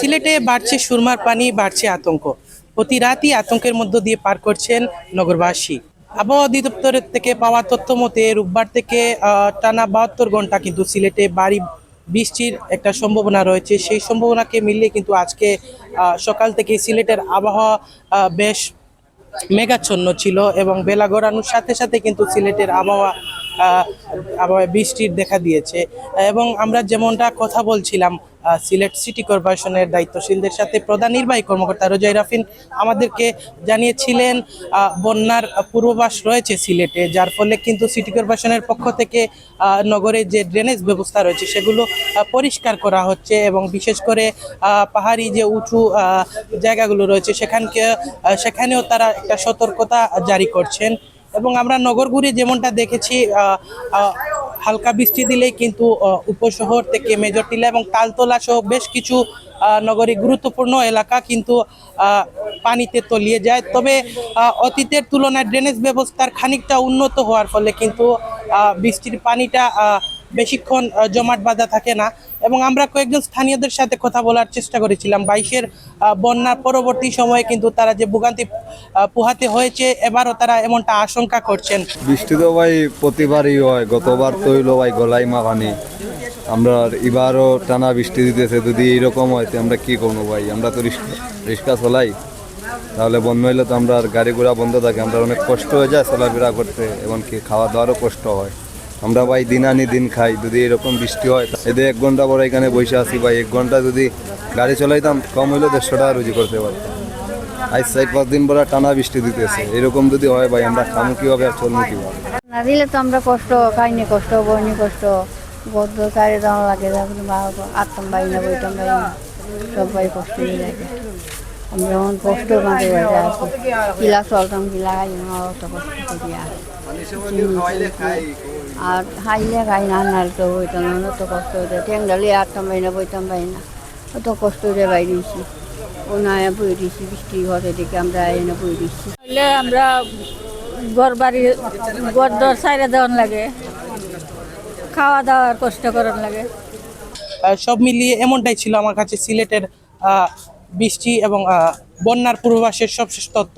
সিলেটে বাড়ছে সুরমার পানি, বাড়ছে আতঙ্ক। প্রতি রাতই আতঙ্কের মধ্য দিয়ে পার করছেন নগরবাসী। আবহাওয়া অধিদপ্তরের থেকে পাওয়া তথ্য মতে রোববার থেকে টানা 72 ঘন্টা কিন্তু সিলেটে ভারী বৃষ্টির একটা সম্ভাবনা রয়েছে। সেই সম্ভাবনাকে মিলিয়ে কিন্তু আজকে সকাল থেকে সিলেটের আবহাওয়া বেশ মেঘাচ্ছন্ন ছিল এবং বেলা গড়ানোর সাথে সাথে কিন্তু সিলেটের আহ, আবহাওয়ায় বৃষ্টির দেখা দিয়েছে। এবং আমরা যেমনটা কথা বলছিলাম সিলেট সিটি কর্পোরেশনের দায়িত্বশীলদের সাথে, প্রধান নির্বাহী কর্মকর্তা রোজাই রাফিন আমাদেরকে জানিয়েছিলেন বন্যার পূর্বাভাস রয়েছে সিলেটে, যার ফলে কিন্তু সিটি কর্পোরেশনের পক্ষ থেকে নগরে যে ড্রেনেজ ব্যবস্থা রয়েছে সেগুলো পরিষ্কার করা হচ্ছে এবং বিশেষ করে পাহাড়ি যে উঁচু জায়গাগুলো রয়েছে সেখানেও তারা একটা সতর্কতা জারি করছেন। এবং আমরা নগর ঘুরে যেমনটা দেখেছি হালকা বৃষ্টি দিলেই কিন্তু উপশহর থেকে মেজরটিলা এবং তালতলা সহ বেশ কিছু নগরী গুরুত্বপূর্ণ এলাকা কিন্তু পানিতে তলিয়ে যায়। তবে অতীতের তুলনায় ড্রেনেজ ব্যবস্থার খানিকটা উন্নত হওয়ার ফলে কিন্তু বৃষ্টির পানিটা বেশিক্ষণ জমাট বাঁধা থাকে না। এবং আমরা কয়েকজন স্থানীয়দের সাথে কথা বলার চেষ্টা করেছিলাম 22-এর বন্যার পরবর্তী সময়ে কিন্তু তারা যে ভোগান্তি পোহাতে হয়েছে, এবারও তারা এমনটা আশঙ্কা করছেন। বৃষ্টি তো ভাই প্রতিবারই হয়, গতবার তো হইলো ভাই গলাই মাখানি। আমরা এবারও টানা বৃষ্টি দিতেছে, যদি এইরকম হয় তো আমরা কি করবো ভাই? আমরা তো রিক্সা চলাই, তাহলে বন্ধ হইলে তো আমরা গাড়ি ঘোড়া বন্ধ থাকে, আমরা অনেক কষ্ট হয়ে যায় চলাফেরা করতে, এমনকি খাওয়া দাওয়ারও কষ্ট হয়। আমরা ভাই দিন আনি দিন খাই, যদি এরকম বৃষ্টি হয় এদের 1 ঘন্টা পরে এখানে বসে আছি ভাই, 1 ঘন্টা যদি গাড়ি চলাইতাম কম হইলেও 150 টাকা রুজি করতে পারতাম। আজ 4-5 দিন পরে টানা বৃষ্টি দিতেছে, এরকম যদি হয় ভাই আমরা খামু কীভাবে আর চলবো কীভাবে? না দিলে তো আমরা কষ্ট খাইনি, কষ্ট বইনি, কষ্ট বদ্ধ কারে দেওয়া লাগে, আটটাম পাই না, বইটাম পাই না, সবাই কষ্ট হয়ে লাগে। আমরা যেমন কষ্ট মাঝে বাড়ি আছি, কিলা চলতাম, কিলা খাই না, অত কষ্ট করি আর খাইলে খাই না, নাহলে তো বইতাম না, অত কষ্ট হয়ে যায়। ঠ্যাং ডালিয়ে আটটাম পাই না, বইতাম পাই না, অত কষ্ট হয়ে বাইরে দিয়েছি। ও না বই দিচ্ছি, বৃষ্টি ঘরে দিকে আমরা এনে বই দিচ্ছি। আমরা ঘর বাড়ি ঘর দর সাইডে দেওয়ান লাগে, খাওয়া দাওয়ার কষ্ট করার লাগে। সব মিলিয়ে এমনটাই ছিল আমার কাছে সিলেটের বৃষ্টি এবং বন্যার পূর্বাভাসের সবশেষ তথ্য।